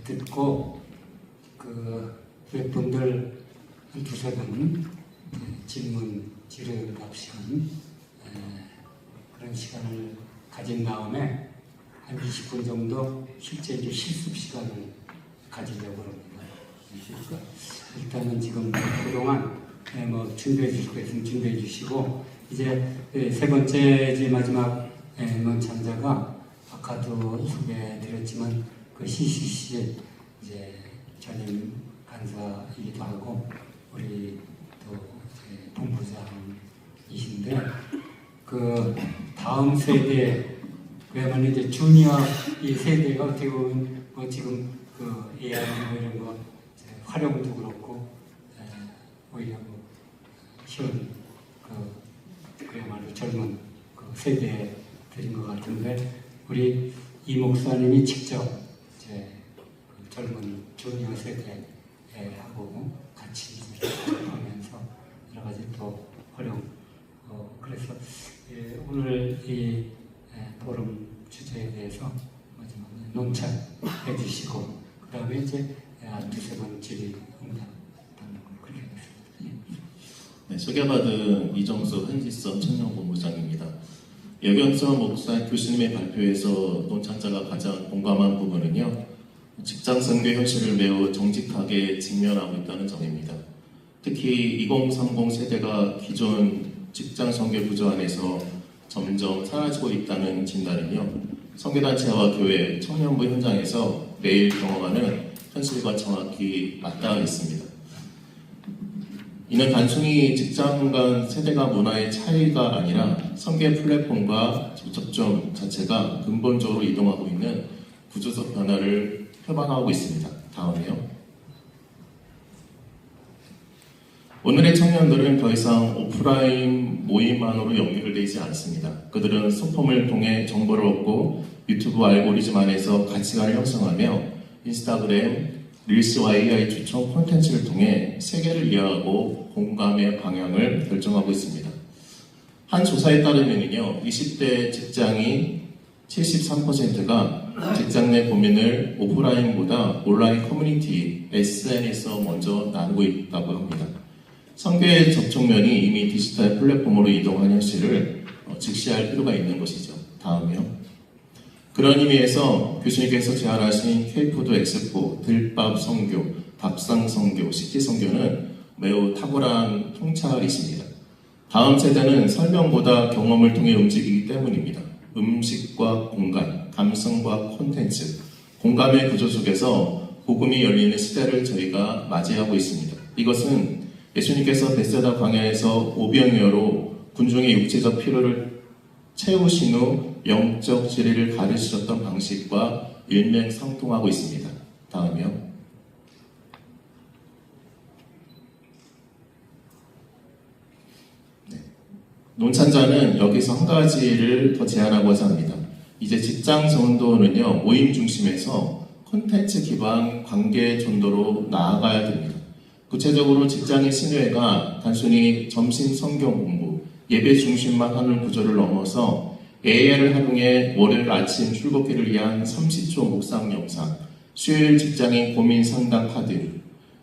듣고 몇 분들 한 두세 분 질문 지르답 시간 그런 시간을 가진 다음에 한 20분 정도 실제 이제 실습 시간을 가지려고 합니다. 일단은 지금 그동안 뭐 준비해 주실 거 있으면 준비해 주시고 이제 세 번째 마지막 논참자가 아까도 소개해드렸지만 그 CCC 이제 전임 간사이기도 하고 우리 또 본부장이신데 그 다음 세대 그야말로 이제 주니어 이 세대가 어떻게 보면 뭐 지금 그 AI 뭐 이런 거 활용도 그렇고 오히려 뭐 쉬운 그야말로 젊은 그 세대들인 것 같은데 우리 이 목사님이 직접 이제 그 젊은 주니어 세대하고 같이 하면서 여러 가지 또 활용 그래서 오늘 이 포럼 주제에 대해서 마지막에 논착해 주시고 그 다음에 이제 두세 번 질의 응답 받는 걸 그렇게 하겠습니다. 네, 소개받은 이정수 한지성 청년본부장입니다. 여경서 목사 교수님의 발표에서 논창자가 가장 공감한 부분은요, 직장 선교 현실을 매우 정직하게 직면하고 있다는 점입니다. 특히 2030 세대가 기존 직장 선교 구조 안에서 점점 사라지고 있다는 진단은요, 선교단체와 교회, 청년부 현장에서 매일 경험하는 현실과 정확히 맞닿아 있습니다. 이는 단순히 직장 간 세대가 문화의 차이가 아니라 선교 플랫폼과 접점 자체가 근본적으로 이동하고 있는 구조적 변화를 표방하고 있습니다. 다음이요. 오늘의 청년들은 더 이상 오프라인 모임만으로 연결되지 않습니다. 그들은 소품을 통해 정보를 얻고 유튜브 알고리즘 안에서 가치관을 형성하며 인스타그램, 릴스와 AI 추천 콘텐츠를 통해 세계를 이해하고 공감의 방향을 결정하고 있습니다. 한 조사에 따르면요, 20대 직장인 73%가 직장 내 고민을 오프라인보다 온라인 커뮤니티, SNS에서 먼저 나누고 있다고 합니다. 선교의 접촉면이 이미 디지털 플랫폼으로 이동한 현실을 직시할 필요가 있는 것이죠. 다음이요. 그런 의미에서 교수님께서 제안하신 K푸드 엑스포, 들밥 선교, 밥상 선교, 시티 선교는 매우 탁월한 통찰이십니다. 다음 세대는 설명보다 경험을 통해 움직이기 때문입니다. 음식과 공간, 감성과 콘텐츠, 공감의 구조 속에서 복음이 열리는 시대를 저희가 맞이하고 있습니다. 이것은 예수님께서 베세다 광야에서 오병이어로 군중의 육체적 필요를 채우신 후 영적 진리를 가르치셨던 방식과 일맥상통하고 있습니다. 다음이요. 논찬자는 여기서 한 가지를 더 제안하고자 합니다. 이제 직장 전도는요, 모임 중심에서 콘텐츠 기반 관계 전도로 나아가야 됩니다. 구체적으로 직장의 신뢰가 단순히 점심 성경 공부, 예배 중심만 하는 구조를 넘어서 AI를 활용해 월요일 아침 출근길을 위한 30초 묵상 영상, 수요일 직장인 고민 상담 카드,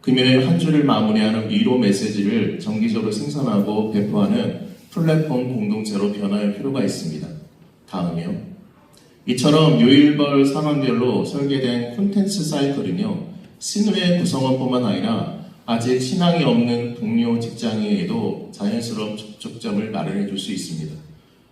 금요일 한 주를 마무리하는 위로 메시지를 정기적으로 생산하고 배포하는 플랫폼 공동체로 변화할 필요가 있습니다. 다음이요. 이처럼 요일별 상황별로 설계된 콘텐츠 사이클은요, 신우의 구성원뿐만 아니라 아직 신앙이 없는 동료 직장인에게도 자연스러운 접촉점을 마련해 줄 수 있습니다.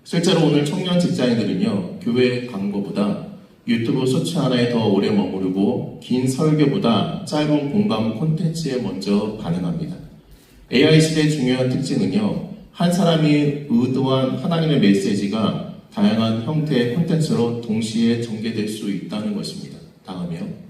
실제로 오늘 청년 직장인들은요, 교회 광고보다 유튜브 쇼츠 하나에 더 오래 머무르고 긴 설교보다 짧은 공감 콘텐츠에 먼저 반응합니다. AI 시대의 중요한 특징은요, 한 사람이 의도한 하나님의 메시지가 다양한 형태의 콘텐츠로 동시에 전개될 수 있다는 것입니다. 다음이요.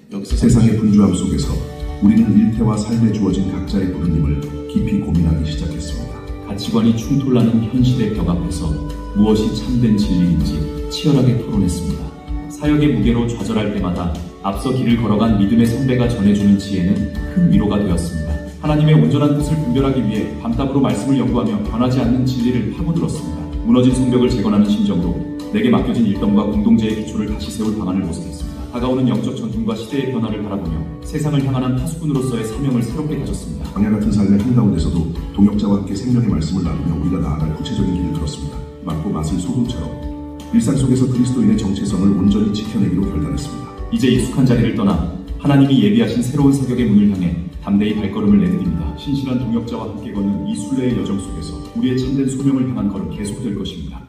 여기서 세상의 분주함 속에서 우리는 일태와 삶에 주어진 각자의 부르님을 깊이 고민하기 시작했습니다. 가치관이 충돌하는 현실의 벽 앞에서 무엇이 참된 진리인지 치열하게 토론했습니다. 사역의 무게로 좌절할 때마다 앞서 길을 걸어간 믿음의 선배가 전해주는 지혜는 큰 위로가 되었습니다. 하나님의 온전한 뜻을 분별하기 위해 밤낮으로 말씀을 연구하며 변하지 않는 진리를 파고들었습니다. 무너진 성벽을 재건하는 심정으로 내게 맡겨진 일덤과 공동체의 기초를 다시 세울 방안을 모색했습니다. 다가오는 영적 전통과 시대의 변화를 바라보며 세상을 향한 파수꾼으로서의 사명을 새롭게 가졌습니다. 광야 같은 삶의 한가운데서도 동역자와 함께 생명의 말씀을 나누며 우리가 나아갈 구체적인 길을 들었습니다. 맛보 맛을 소금처럼 일상 속에서 그리스도인의 정체성을 온전히 지켜내기로 결단했습니다. 이제 익숙한 자리를 떠나 하나님이 예비하신 새로운 사격의 문을 향해 담대히 발걸음을 내디딥니다. 신실한 동역자와 함께 걷는 이 순례의 여정 속에서 우리의 참된 소명을 향한 걸음 계속될 것입니다.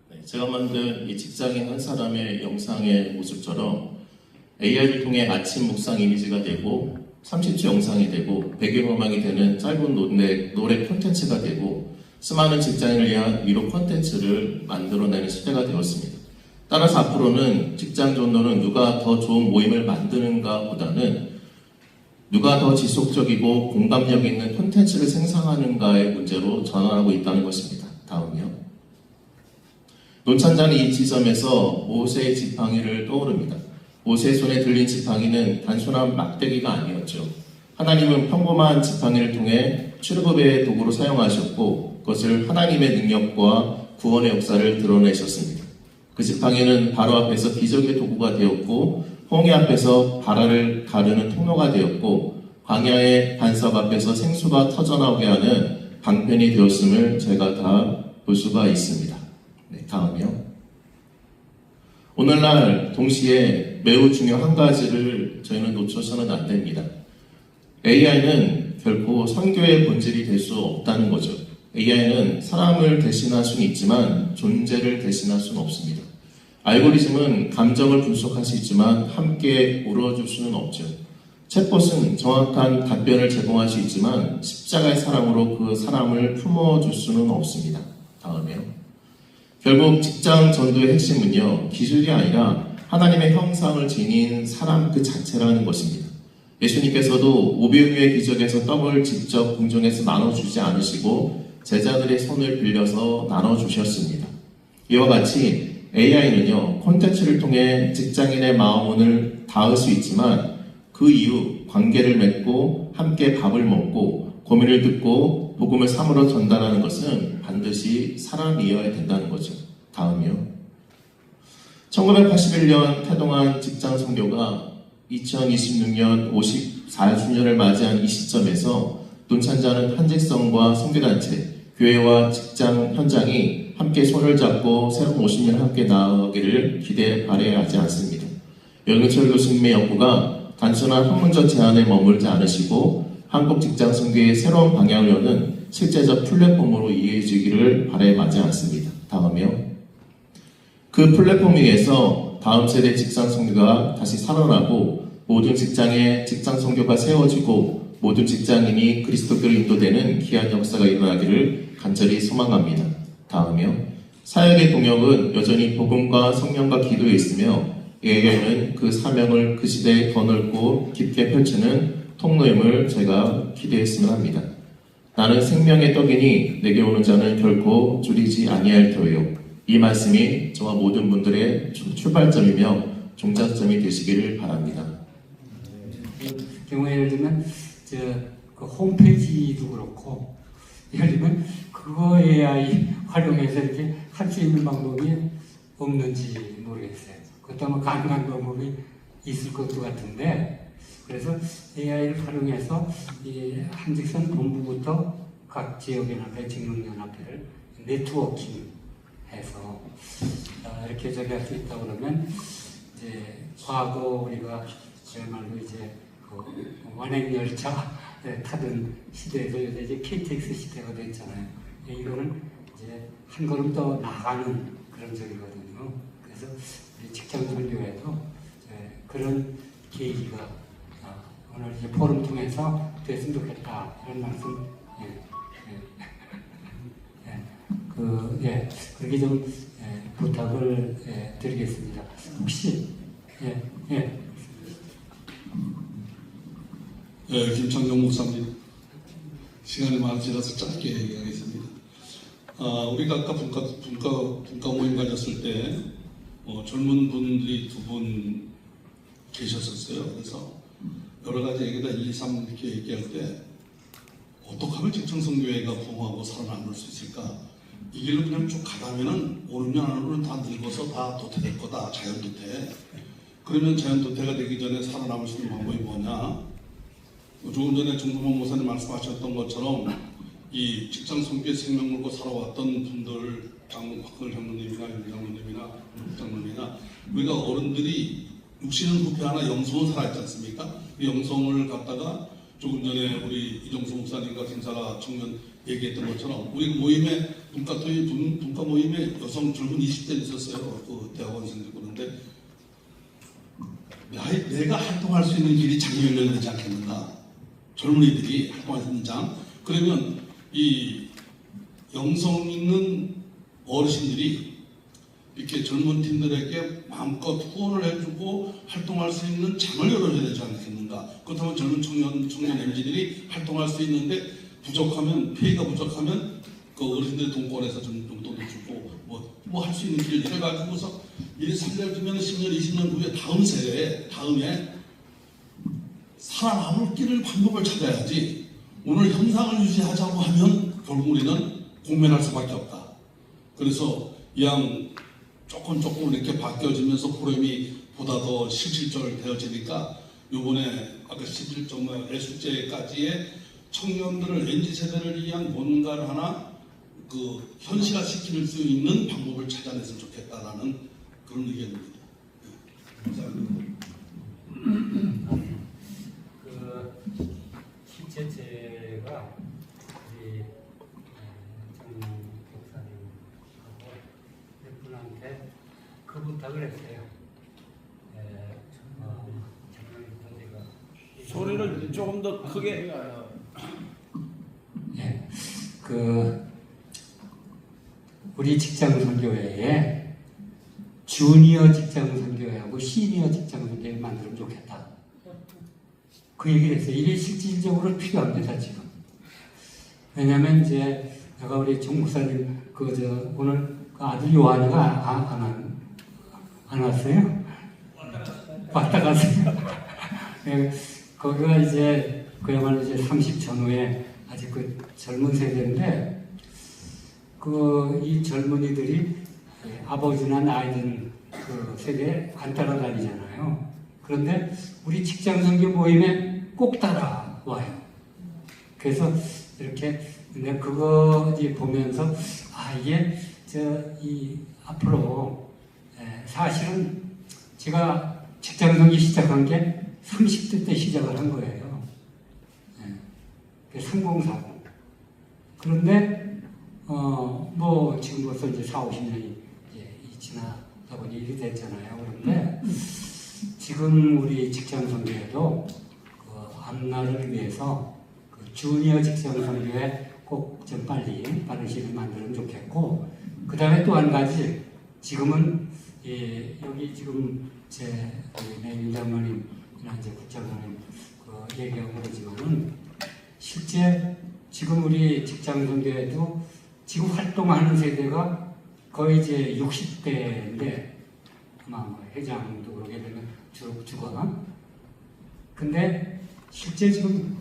네, 제가 만든 이 직장인 한 사람의 영상의 모습처럼 AI를 통해 아침 묵상 이미지가 되고 30초 영상이 되고 배경음악이 되는 짧은 노래 콘텐츠가 되고 수많은 직장인을 위한 위로 콘텐츠를 만들어내는 시대가 되었습니다. 따라서 앞으로는 직장 전도는 누가 더 좋은 모임을 만드는가 보다는 누가 더 지속적이고 공감력 있는 콘텐츠를 생산하는가의 문제로 전환하고 있다는 것입니다. 다음이요. 노찬자는 이 지점에서 모세의 지팡이를 떠오릅니다. 모세의 손에 들린 지팡이는 단순한 막대기가 아니었죠. 하나님은 평범한 지팡이를 통해 출애굽의 도구로 사용하셨고 그것을 하나님의 능력과 구원의 역사를 드러내셨습니다. 그 지팡이는 바로 앞에서 기적의 도구가 되었고 홍해 앞에서 바다를 가르는 통로가 되었고 광야의 반석 앞에서 생수가 터져나오게 하는 방편이 되었음을 제가 다 볼 수가 있습니다. 네, 다음이요. 오늘날 동시에 매우 중요한 한 가지를 저희는 놓쳐서는 안 됩니다. AI는 결코 선교의 본질이 될 수 없다는 거죠. AI는 사람을 대신할 수는 있지만 존재를 대신할 수는 없습니다. 알고리즘은 감정을 분석할 수 있지만 함께 울어줄 수는 없죠. 챗봇은 정확한 답변을 제공할 수 있지만 십자가의 사랑으로 그 사람을 품어줄 수는 없습니다. 다음이요. 결국 직장 전도의 핵심은요, 기술이 아니라 하나님의 형상을 지닌 사람 그 자체라는 것입니다. 예수님께서도 오병이어의 기적에서 떡을 직접 공중에서 나눠주지 않으시고 제자들의 손을 빌려서 나눠주셨습니다. 이와 같이 AI는요, 콘텐츠를 통해 직장인의 마음을 닿을 수 있지만 그 이후 관계를 맺고 함께 밥을 먹고 고민을 듣고 복음을 삶으로 전달하는 것은 반드시 사람이어야 된다는 거죠. 다음이요. 1981년 태동한 직장 선교가 2026년 54주년을 맞이한 이 시점에서 논찬자는 한직성과 선교단체, 교회와 직장 현장이 함께 손을 잡고 새로운 50년 함께 나아가기를 기대 바라야하지 않습니다. 영윤철 교수님의 연구가 단순한 학문적 제안에 머물지 않으시고 한국 직장 선교의 새로운 방향을 여는 실제적 플랫폼으로 이해해주기를 바라야하지 않습니다. 다음이요. 그 플랫폼 위에서 다음 세대 직장 선교가 다시 살아나고 모든 직장에 직장 선교가 세워지고 모든 직장인이 그리스도교로 인도되는 귀한 역사가 일어나기를 간절히 소망합니다. 다음이요. 사역의 동역은 여전히 복음과 성령과 기도에 있으며 AI는 그 사명을 그 시대에 더 넓고 깊게 펼치는 통로임을 제가 기대했으면 합니다. 나는 생명의 떡이니 내게 오는 자는 결코 줄이지 아니할 터예요. 이 말씀이 저와 모든 분들의 출발점이며 종착점이 되시기를 바랍니다. 그 경우에 예를 들면 그 홈페이지도 그렇고 예를 들면 그거 AI 활용해서 이렇게 할 수 있는 방법이 없는지 모르겠어요. 그것도 아마 가능한 방법이 있을 것도 같은데 그래서 AI를 활용해서 이 한직선 본부부터 각 지역연합회, 직능연합회를 네트워킹해서 이렇게 저기 할 수 있다 그러면 이제 과거 우리가 그야말로 이제 그 완행열차 타던 시대에서 요새 이제 KTX 시대가 됐잖아요. 이거는 이제 한 걸음 더 나가는 그런 적이거든요. 그래서 직장 선교에도 그런 계기가 오늘 이제 포럼 통해서 됐으면 좋겠다 이런 말씀 그렇게 좀 부탁을 드리겠습니다. 혹시 김창정 목사님 시간이 많지라서 짧게 얘기하겠습니다. 우리가 아까 분과 모임 가졌을 때 젊은 분들이 두 분 계셨었어요. 그래서 여러 가지 얘기다 1, 2, 3 이렇게 얘기할 때 어떻게 하면 직장선교회가 부흥하고 살아남을 수 있을까 이 길로 그냥 쭉 가다면은 5, 6년 안으로는 다 늙어서 다 도태될 거다. 자연 도태. 그러면 자연 도태가 되기 전에 살아남을 수 있는 방법이 뭐냐? 조금 전에 정동원 목사님 말씀하셨던 것처럼 이 직장 성교의 생명 걸고 살아왔던 분들, 박근혜 장로님이나 윤 장로님이나 장로님이나 우리가 어른들이 육신은 부패하나 영성은 살아있지 않습니까? 그 영성을 갖다가 조금 전에 우리 이정수 목사님과 김사라 청년 얘기했던 것처럼 우리 모임에 분과 모임에 여성 젊은 20대 있었어요. 그 대학원생들. 그런데 내가 활동할 수 있는 길이 장이 열려야 되지 않겠는가? 젊은이들이 활동할 수 있는 장. 그러면 이 영성 있는 어르신들이 이렇게 젊은 팀들에게 마음껏 후원을 해주고 활동할 수 있는 장을 열어줘야 되지 않겠는가? 그렇다면 젊은 청년 MZ들이 활동할 수 있는데 부족하면, 페이가 부족하면 그 어르신들의 동권에서 좀 용돈도 주고 뭐 할 수 있는 길 이래가지고서 일 살려주면 10년, 20년 후에 다음에 살아남을 길을 방법을 찾아야지. 오늘 현상을 유지하자고 하면 결국 우리는 공면할 수밖에 없다. 그래서 이왕 조금 이렇게 바뀌어지면서 프로그램이 보다 더 실질적되어지니까 요번에 아까 11.5 애숙제까지의 청년들을 MZ세대를 위한 뭔가를 하나 그 현실화시킬 수 있는 방법을 찾아냈으면 좋겠다라는 그런 의견입니다. 실제 제가 우리 정 목사님하고 몇 분한테 그 부탁을 했어요. 소리를 조금 더 크게. 우리 직장 선교회에 주니어 직장 선교회하고 시니어 직장 선교회 만들면 좋겠다. 그 얘기를 했어요. 이게 실질적으로 필요합니다, 지금. 왜냐면 이제 내가 우리 정 목사님 오늘 그 아들 요한이가 안 왔어요? 왔다 갔어요. 거기가 이제 그야말로 이제 30 전후에 아직 그 젊은 세대인데 이 젊은이들이 아버지나 나이 든 그 세대에 안 따라다니잖아요. 그런데 우리 직장 선교 모임에 꼭 따라와요. 그래서 이렇게 근데 그거 이제 보면서 이게 앞으로 사실은 제가 직장 선교 시작한 게 30대 때 시작을 한 거예요. 3040. 그런데 지금 벌써 이제 40-50년이 지나다 보니 일이 됐잖아요. 그런데 지금 우리 직장 선교회도 그 앞날을 위해서 그 주니어 직장 선교회 꼭 좀 빠른 시일에 만들면 좋겠고, 그 다음에 또 한 가지, 지금은 여기 지금 내 윤장로님이나 이제 국장로님 얘기하고 그러지만은 실제 지금 우리 직장 선교회도 지금 활동하는 세대가 거의 이제 60대인데 아마 회장도 그러게 되면 죽어가. 근데 실제 지금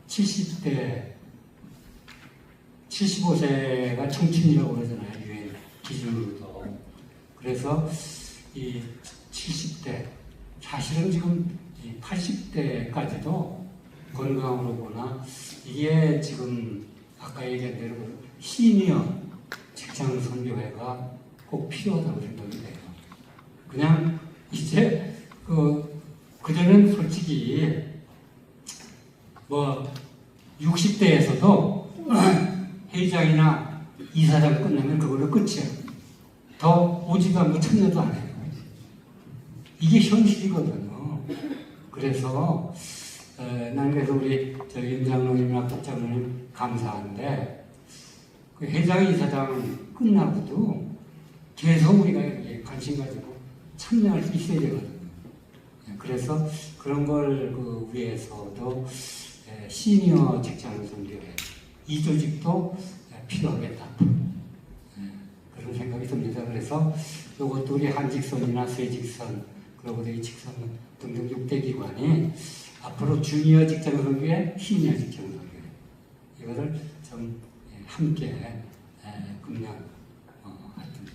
70대, 75세가 청춘이라고 그러잖아요. 유엔 기준으로도. 그래서 이 70대, 사실은 지금 80대까지도 건강으로 보나 이게 지금 아까 얘기한 대로 시니어 직장 선교회가 꼭 필요하다고 생각이 돼요. 그냥 이제 그전에는 솔직히 60대에서도 회장이나 이사장 끝나면 그걸로 끝이야. 더 오지도 않고 참여도 안 해요. 이게 현실이거든요. 그래서 난 그래서 우리 윤 장로님이나 국장로님 감사한데 그 회장, 이사장 끝나고도 계속 우리가 관심 가지고 참여할 수 있어야 되거든요. 그래서 그런 걸 위해서도 시니어 직장 선교회 이 조직도 필요하겠다. 그런 생각이 듭니다. 그래서 이것도 우리 한직선이나 세직선 그리고 이 직선 등등 6대 기관이 앞으로 주니어 직장 선교회, 시니어 직장 선교회 이거를 좀 함께 금년 하여튼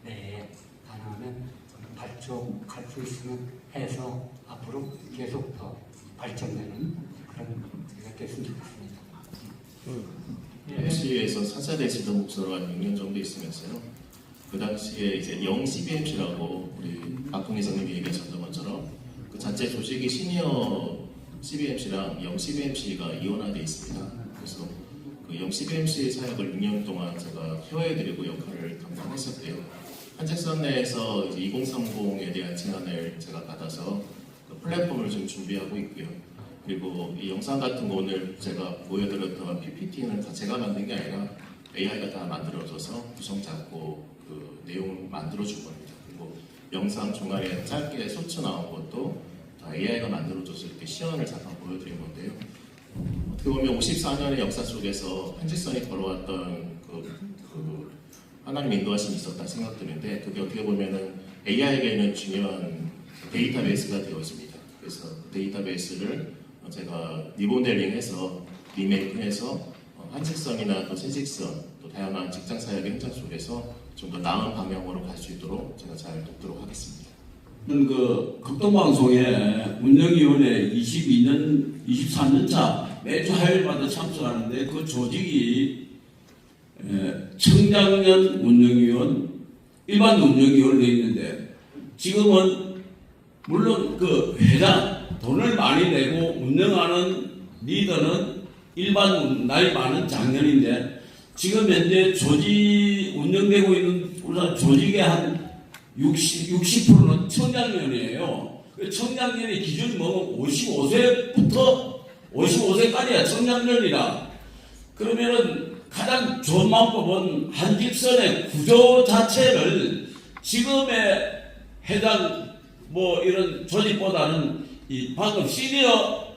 내에 가능하면 좀 발족할 수 있으면 해서 앞으로 계속 더 발전되는 그런 기회가 됐으면 좋겠습니다. MC에서 사자되시던 목사로 한 6년 정도 있으면서요. 그 당시에 이제 영 CBMC라고 우리 박홍희 선생님이 얘기하셨던 것처럼 그 자체 조직이 시니어 CBMC랑 영 CBMC가 이원화되어 있습니다. 그래서 그 영 CBMC 사역을 6년 동안 제가 케어해드리고 역할을 담당했었고요. 한책선 내에서 이제 2030에 대한 제안을 제가 받아서 그 플랫폼을 좀 준비하고 있고요. 그리고 이 영상 같은 거 오늘 제가 보여드렸던 PPT는 다 제가 만든 게 아니라 AI가 다 만들어져서 구성 잡고 그 내용 만들어준 겁니다. 그리고 영상 중간에 짧게 소츠 나온 것도 다 AI가 만들어줬을 때 시연을 잠깐 보여드린 건데요. 어떻게 보면 54년의 역사 속에서 한직선이 걸어왔던 그 하나님 인도하심이 있었다 생각드는데 그게 어떻게 보면은 AI에게는 중요한 데이터베이스가 되어 있습니다. 그래서 그 데이터베이스를 제가 리모델링해서 리메이크해서 한직선이나 또 새직선 또 다양한 직장 사역의 현장 속에서 좀 더 나은 방향으로 갈 수 있도록 제가 잘 돕도록 하겠습니다. 그 극동방송에 운영위원회 22년, 23년차 매주 화요일마다 참석하는데 그 조직이 청장년 운영위원, 일반 운영위원으로 되어 있는데 지금은 물론 그 회장 돈을 많이 내고 운영하는 리더는 일반 나이 많은 장년인데 지금 현재 조직 운영되고 있는 우리나라 조직의 한 60%는 청장년이에요. 청장년의 기준이 뭐 55세부터 55세까지야 청장년이라. 그러면은 가장 좋은 방법은 한직선의 구조 자체를 지금의 해당 뭐 이런 조직보다는 이 방금 시니어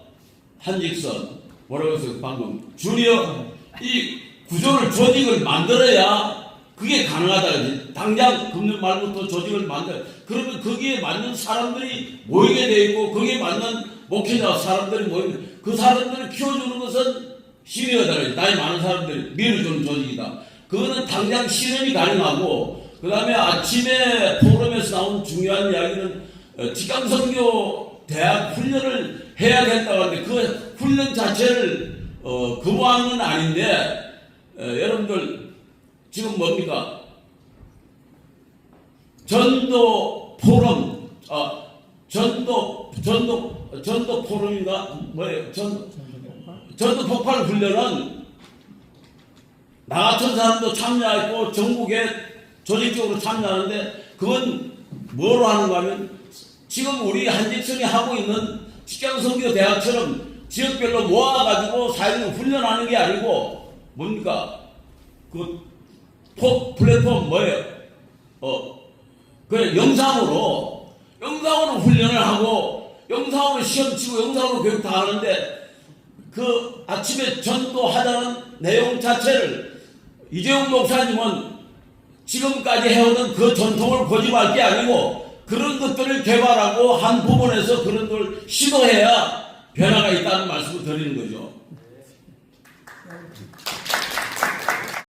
한직선 뭐라고 해서 방금 주니어 이 구조를 조직을 만들어야 그게 가능하다. 당장 금년 말부터 조직을 만들. 그러면 거기에 맞는 사람들이 모이게 돼 있고 거기에 맞는 목회자 사람들이 모이면 그 사람들을 키워주는 것은 시니어다. 나이 많은 사람들이 밀어주는 조직이다. 그거는 당장 실현이 가능하고 그 다음에 아침에 포럼에서 나온 중요한 이야기는 직강선교 대학 훈련을 해야겠다고 하는데 그 훈련 자체를 거부하는 건 아닌데 여러분들 지금 뭡니까? 전도 포럼, 전도 포럼인가? 뭐예요? 전도 폭발 훈련은 나 같은 사람도 참여하고 전국에 조직적으로 참여하는데 그건 뭐로 하는가 하면 지금 우리 한직선이 하고 있는 직장선교 대학처럼 지역별로 모아가지고 사회를 훈련하는 게 아니고 뭡니까? 그 플랫폼 뭐예요? 그래 영상으로 훈련을 하고 영상으로 시험 치고 영상으로 교육 다 하는데 그 아침에 전도하자는 내용 자체를 이재용 목사님은 지금까지 해오던 그 전통을 고집할 게 아니고 그런 것들을 개발하고 한 부분에서 그런 걸 시도해야 변화가 있다는 말씀을 드리는 거죠.